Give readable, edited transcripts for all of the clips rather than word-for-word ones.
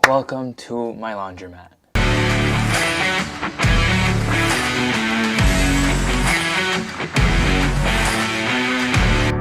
Welcome to my laundromat.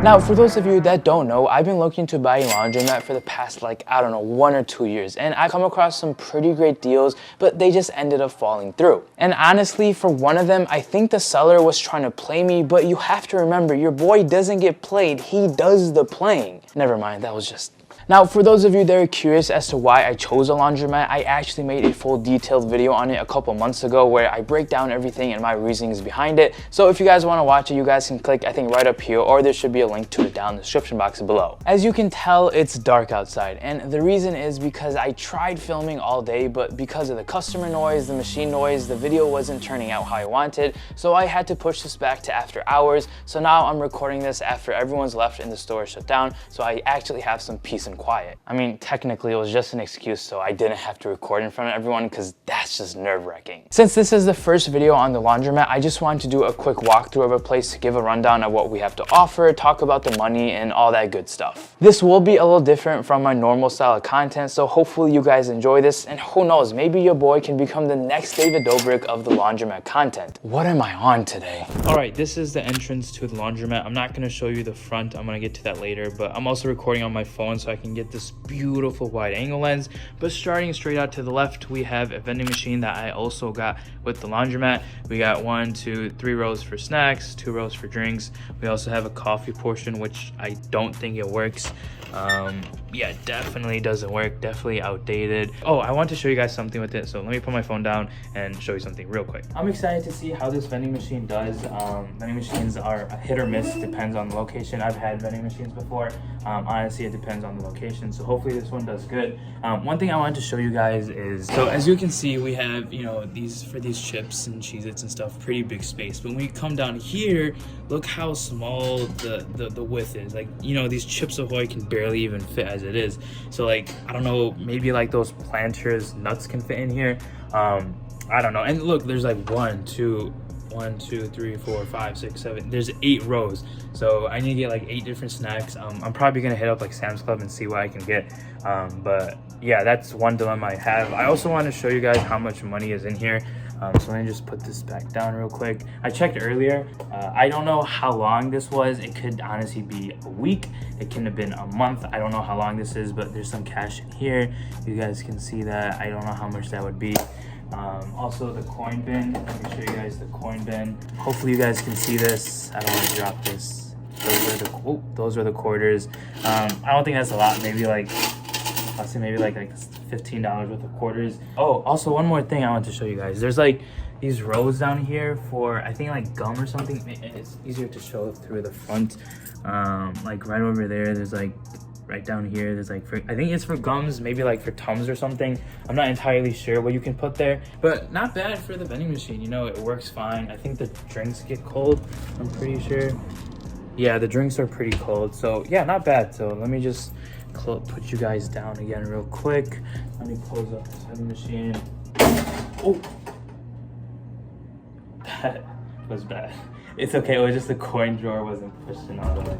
Now, for those of you that don't know, I've been looking to buy a laundromat for the past, 1 or 2 years, and I come across some pretty great deals, but they just ended up falling through. And honestly, for one of them, I think the seller was trying to play me, but you have to remember, your boy doesn't get played, he does the playing. Never mind, that was just... Now, for those of you that are curious as to why I chose a laundromat, I actually made a full detailed video on it a couple months ago where I break down everything and my reasonings behind it. So if you guys want to watch it, you guys can click, I think, right up here, or there should be a link to it down in the description box below. As you can tell, it's dark outside, and the reason is because I tried filming all day, but because of the customer noise, the machine noise, the video wasn't turning out how I wanted, so I had to push this back to after hours. So now I'm recording this after everyone's left and the store is shut down, so I actually have some peace and quiet. I mean, technically it was just an excuse so I didn't have to record in front of everyone because that's just nerve-wracking. Since this is the first video on the laundromat, I just wanted to do a quick walkthrough of a place to give a rundown of what we have to offer, talk about the money and all that good stuff. This will be a little different from my normal style of content, so hopefully you guys enjoy this, and who knows, maybe your boy can become the next David Dobrik of the laundromat content. What am I on today? All right, this is the entrance to the laundromat. I'm not gonna show you the front, I'm gonna get to that later, but I'm also recording on my phone so I can get this beautiful wide angle lens. But starting straight out to the left, we have a vending machine that I also got with the laundromat. We got 1, 2, 3 rows for snacks, 2 rows for drinks. We also have a coffee portion, which I don't think it works. Yeah, definitely doesn't work, definitely outdated. Oh, I want to show you guys something with it, so let me put my phone down and show you something real quick. I'm excited to see how this vending machine does. Vending machines are a hit or miss, depends on the location. I've had vending machines before. Honestly, it depends on the location, so hopefully this one does good. One thing I wanted to show you guys is, so as you can see, we have, you know, these chips and Cheez-Its and stuff, pretty big space. But when we come down here, look how small the width is. Like, you know, these Chips Ahoy can barely even fit as it is. So like, I don't know, maybe like those Planters nuts can fit in here. I don't know. And look, there's like 1, 2, 3, 4, 5, 6, 7. There's 8 rows. So I need to get like 8 different snacks. I'm probably gonna hit up like Sam's Club and see what I can get. But yeah, that's one dilemma I have. I also want to show you guys how much money is in here. So let me just put this back down real quick. I checked earlier. I don't know how long this was. It could honestly be a week. It can have been a month. I don't know how long this is, but there's some cash in here. You guys can see that. I don't know how much that would be. Also the coin bin. Let me show you guys the coin bin. Hopefully you guys can see this. I don't want to drop this. Those are the quarters. I don't think that's a lot. Maybe like, I'll say maybe like $15 worth of quarters. Oh, also one more thing I want to show you guys. There's like these rows down here for, I think, like gum or something. It's easier to show through the front. Like right over there, there's like, right down here, there's like, I think it's for gums, maybe like for Tums or something. I'm not entirely sure what you can put there, but not bad for the vending machine. You know, it works fine. I think the drinks get cold, I'm pretty sure. Yeah, the drinks are pretty cold. So yeah, not bad. So let me just put you guys down again real quick. Let me close up this vending machine. Oh, that was bad. It's okay, it was just the coin drawer wasn't pushed in all the way.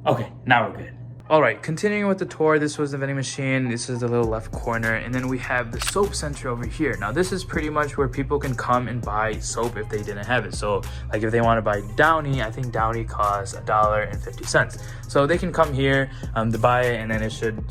Okay, now we're good. All right, continuing with the tour, this was the vending machine. This is the little left corner. And then we have the soap center over here. Now, this is pretty much where people can come and buy soap if they didn't have it. So, like if they want to buy Downy, I think Downy costs $1.50. So they can come here to buy it, and then it should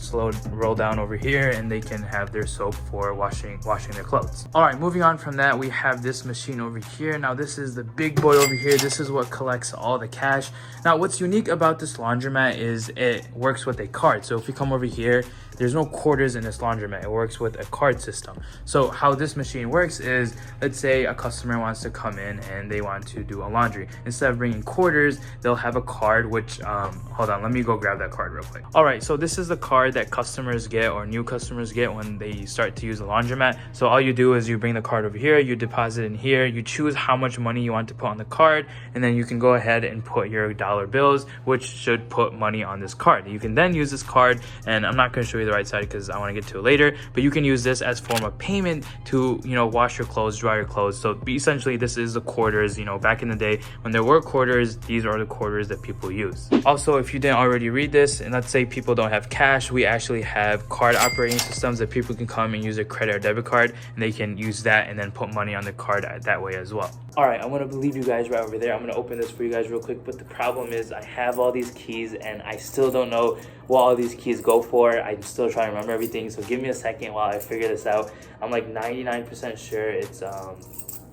roll down over here, and they can have their soap for washing their clothes. All right, moving on from that, we have this machine over here. Now, this is the big boy over here. This is what collects all the cash. Now, what's unique about this laundromat is it works with a card. So if you come over here, there's no quarters in this laundromat. It works with a card system. So how this machine works is, let's say a customer wants to come in and they want to do a laundry. Instead of bringing quarters, they'll have a card, which, hold on, let me go grab that card real quick. All right, so this is the card that customers get, or new customers get, when they start to use the laundromat. So all you do is you bring the card over here, you deposit in here, you choose how much money you want to put on the card, and then you can go ahead and put your dollar bills, which should put money on this card. You can then use this card, and I'm not going to show you you the right side because I want to get to it later, but you can use this as form of payment to, you know, wash your clothes, dry your clothes. So essentially this is the quarters. You know, back in the day when there were quarters, these are the quarters that people use. Also, if you didn't already read this, and let's say people don't have cash, we actually have card operating systems that people can come and use a credit or debit card, and they can use that and then put money on the card that way as well. All right, I'm gonna leave you guys right over there. I'm gonna open this for you guys real quick, but the problem is I have all these keys and I still don't know what all these keys go for. I'm still trying to remember everything, so give me a second while I figure this out. I'm like 99% sure it's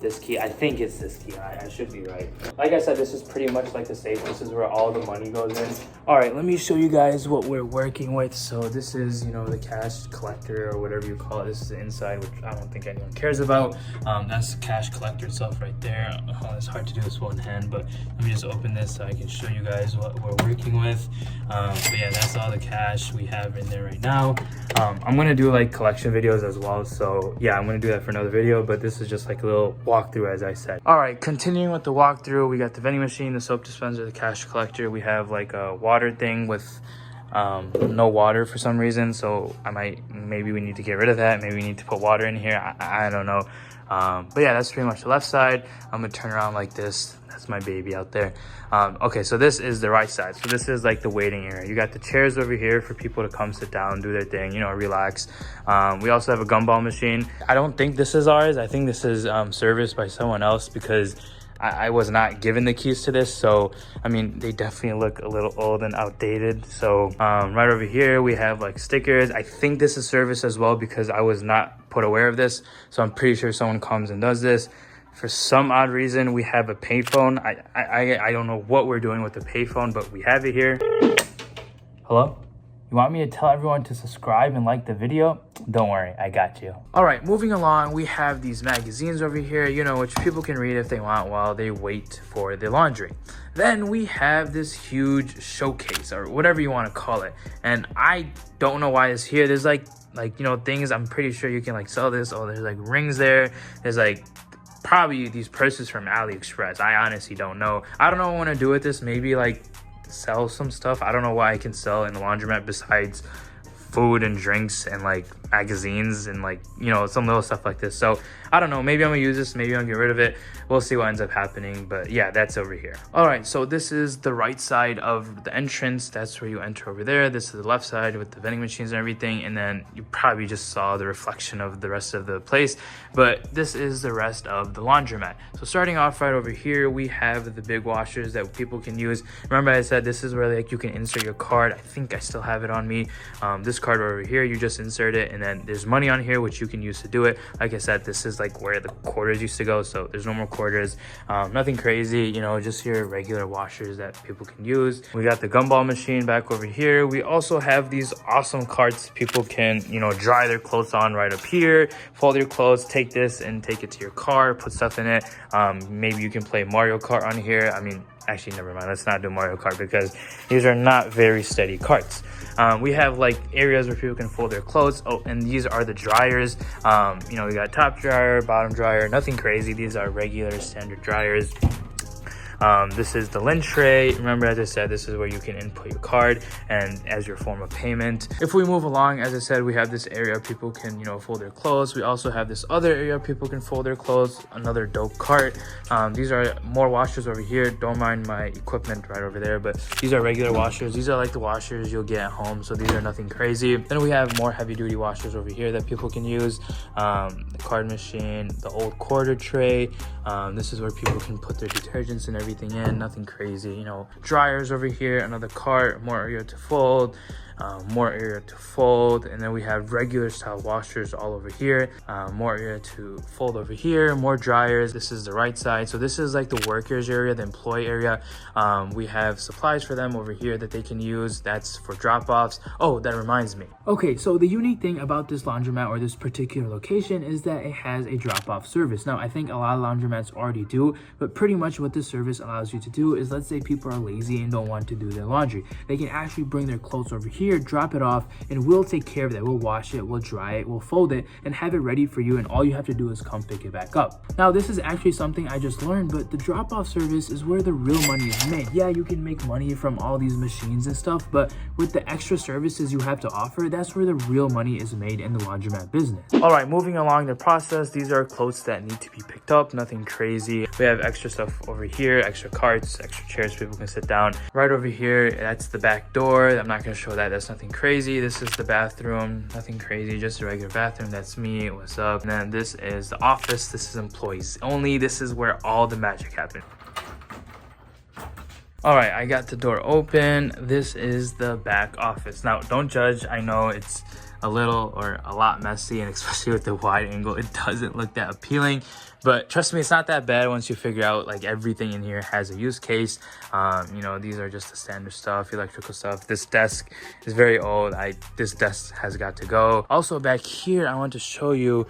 this key. I think it's this key. I should be right. Like I said, this is pretty much like the safe. This is where all the money goes in. All right, let me show you guys what we're working with. So this is, you know, the cash collector or whatever you call it. This is the inside, which I don't think anyone cares about. That's the cash collector itself right there. It's hard to do this one hand, but let me just open this so I can show you guys what we're working with. But yeah, that's all the cash we have in there right now. I'm gonna do like collection videos as well, so yeah, I'm gonna do that for another video, but this is just like a little walkthrough, as I said. All right, continuing with the walkthrough, we got the vending machine, the soap dispenser, the cash collector. We have like a water thing with no water for some reason, so maybe we need to get rid of that. Maybe we need to put water in here. I don't know. But yeah, that's pretty much the left side. I'm gonna turn around like this. That's my baby out there. Okay, so this is the right side. So this is like the waiting area. You got the chairs over here for people to come sit down, do their thing, you know, relax. We also have a gumball machine. I don't think this is ours. I think this is serviced by someone else because I was not given the keys to this. So, I mean, they definitely look a little old and outdated. So right over here, we have like stickers. I think this is service as well because I was not put aware of this. So I'm pretty sure someone comes and does this. For some odd reason, we have a payphone. I don't know what we're doing with the payphone, but we have it here. Hello? You want me to tell everyone to subscribe and like the video? Don't worry, I got you. All right, moving along, we have these magazines over here, you know, which people can read if they want while they wait for the laundry. Then we have this huge showcase or whatever you want to call it. And I don't know why it's here. There's like, you know, things I'm pretty sure you can like sell this. Oh, there's like rings there. There's like probably these purses from AliExpress. I honestly don't know. I don't know what I want to do with this. Maybe like sell some stuff. I don't know what I can sell in the laundromat besides food and drinks and like magazines and like, you know, some little stuff like this. So I don't know, maybe I'm gonna use this, maybe I'm gonna get rid of it. We'll see what ends up happening, but yeah, that's over here. All right, so this is the right side of the entrance. That's where you enter over there. This is the left side with the vending machines and everything, and then you probably just saw the reflection of the rest of the place, but this is the rest of the laundromat. So starting off right over here, we have the big washers that people can use. Remember I said this is where like you can insert your card. I think I still have it on me. This card over here, you just insert it, and then there's money on here which you can use to do it. Like I said, this is like where the quarters used to go, so there's no more quarters. Nothing crazy, you know, just your regular washers that people can use. We got the gumball machine back over here. We also have these awesome carts people can, you know, dry their clothes on right up here, fold your clothes, take this and take it to your car, put stuff in it. Maybe you can play Mario Kart on here. I mean, actually, never mind. Let's not do Mario Kart because these are not very steady carts. We have like areas where people can fold their clothes. Oh, and these are the dryers. You know, we got top dryer, bottom dryer, nothing crazy. These are regular standard dryers. This is the lint tray. Remember, as I said, this is where you can input your card and as your form of payment. If we move along, as I said, we have this area people can, you know, fold their clothes. We also have this other area people can fold their clothes. Another dope cart. These are more washers over here. Don't mind my equipment right over there, but these are regular washers. These are like the washers you'll get at home, so these are nothing crazy. Then we have more heavy duty washers over here that people can use. The card machine, the old quarter tray. This is where people can put their detergents and everything in, nothing crazy, you know. Dryers over here, another cart, more area to fold, and then we have regular style washers all over here, more area to fold over here, more dryers. This is the right side, so this is like the workers area, the employee area. We have supplies for them over here that they can use. That's for drop-offs. Oh, that reminds me. Okay, so the unique thing about this laundromat or this particular location is that it has a drop-off service. Now, I think a lot of laundromats already do, but pretty much what this service allows you to do is, let's say people are lazy and don't want to do their laundry. They can actually bring their clothes over here here, drop it off, and we'll take care of that. We'll wash it, we'll dry it, we'll fold it, and have it ready for you, and all you have to do is come pick it back up. Now, this is actually something I just learned, but the drop-off service is where the real money is made. Yeah, you can make money from all these machines and stuff, but with the extra services you have to offer, that's where the real money is made in the laundromat business. All right, moving along the process, these are clothes that need to be picked up, nothing crazy. We have extra stuff over here, extra carts, extra chairs people can sit down. Right over here, that's the back door. I'm not gonna show that, that's nothing crazy. This is the bathroom, nothing crazy, just a regular bathroom. That's me, what's up? And then this is the office, this is employees only. This is where all the magic happens. All right, I got the door open. This is the back office. Now, don't judge. I know it's a little or a lot messy, and especially with the wide angle, it doesn't look that appealing. But trust me, it's not that bad once you figure out like everything in here has a use case. You know, these are just the standard stuff, electrical stuff. This desk is very old. This desk has got to go. Also back here, I want to show you,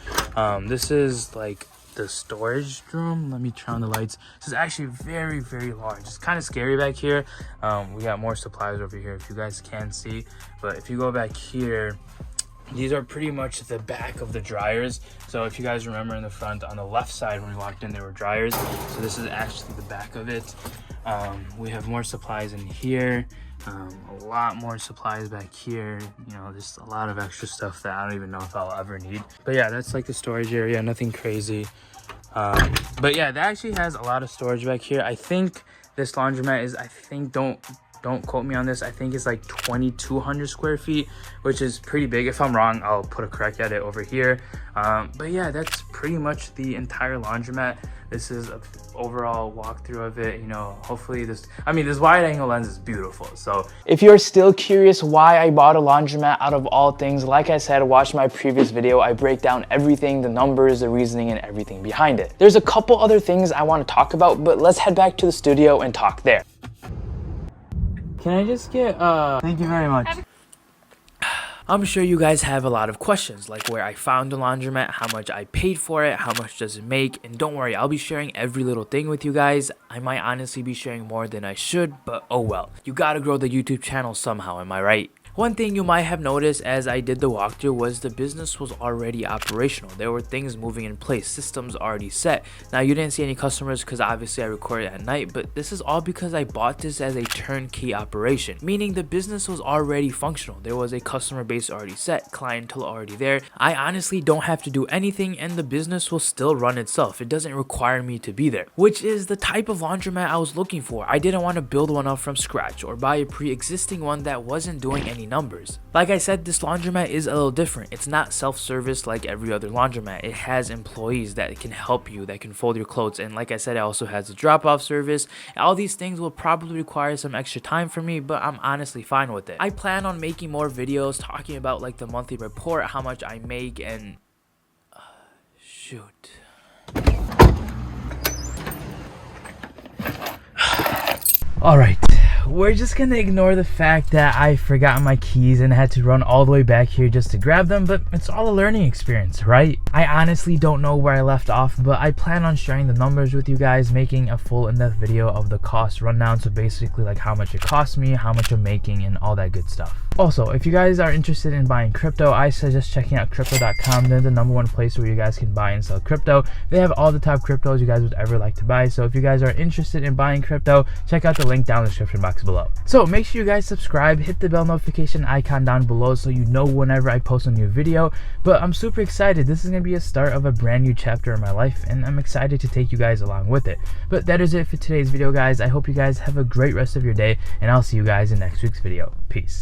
this is like the storage room. Let me turn on the lights. This is actually very, very large. It's kind of scary back here. We got more supplies over here if you guys can see, but if you go back here, these are pretty much the back of the dryers. So if you guys remember in the front on the left side when we walked in, there were dryers. So this is actually the back of it. We have more supplies in here. A lot more supplies back here. You know, there's a lot of extra stuff that I don't even know if I'll ever need. But yeah, that's like the storage area, nothing crazy. But yeah, that actually has a lot of storage back here. I think this laundromat is, don't quote me on this, I think it's like 2,200 square feet, which is pretty big. If I'm wrong, I'll put a correct edit over here. But yeah, that's pretty much the entire laundromat. This is an overall walkthrough of it. You know, hopefully this wide angle lens is beautiful. So if you're still curious why I bought a laundromat out of all things, like I said, watch my previous video. I break down everything, the numbers, the reasoning, and everything behind it. There's a couple other things I want to talk about, but let's head back to the studio and talk there. Can I just get, thank you very much. I'm sure you guys have a lot of questions, like where I found the laundromat, how much I paid for it, how much does it make, and don't worry, I'll be sharing every little thing with you guys. I might honestly be sharing more than I should, but oh well. You gotta grow the YouTube channel somehow, am I right? One thing you might have noticed as I did the walkthrough was the business was already operational. There were things moving in place, systems already set. Now you didn't see any customers because obviously I recorded at night, but this is all because I bought this as a turnkey operation, meaning the business was already functional. There was a customer base already set, clientele already there. I honestly don't have to do anything and the business will still run itself. It doesn't require me to be there, which is the type of laundromat I was looking for. I didn't want to build one up from scratch or buy a pre-existing one that wasn't doing any numbers. Like I said, this laundromat is a little different. It's not self-service like every other laundromat. It has employees that can help you, that can fold your clothes, and like I said, it also has a drop-off service. All these things will probably require some extra time for me, but I'm honestly fine with it. I plan on making more videos talking about like the monthly report, how much I make, and shoot. All right. We're just gonna ignore the fact that I forgot my keys and had to run all the way back here just to grab them, but it's all a learning experience, right? I honestly don't know where I left off, but I plan on sharing the numbers with you guys, making a full in-depth video of the cost rundown, so basically like how much it cost me, how much I'm making, and all that good stuff. Also, if you guys are interested in buying crypto, I suggest checking out crypto.com. They're the #1 place where you guys can buy and sell crypto. They have all the top cryptos you guys would ever like to buy, so if you guys are interested in buying crypto, check out the link down in the description box below. So make sure you guys subscribe, hit the bell notification icon down below so you know whenever I post a new video. But I'm super excited. This is going to be a start of a brand new chapter in my life, and I'm excited to take you guys along with it. But that is it for today's video, guys. I hope you guys have a great rest of your day, and I'll see you guys in next week's video. Peace.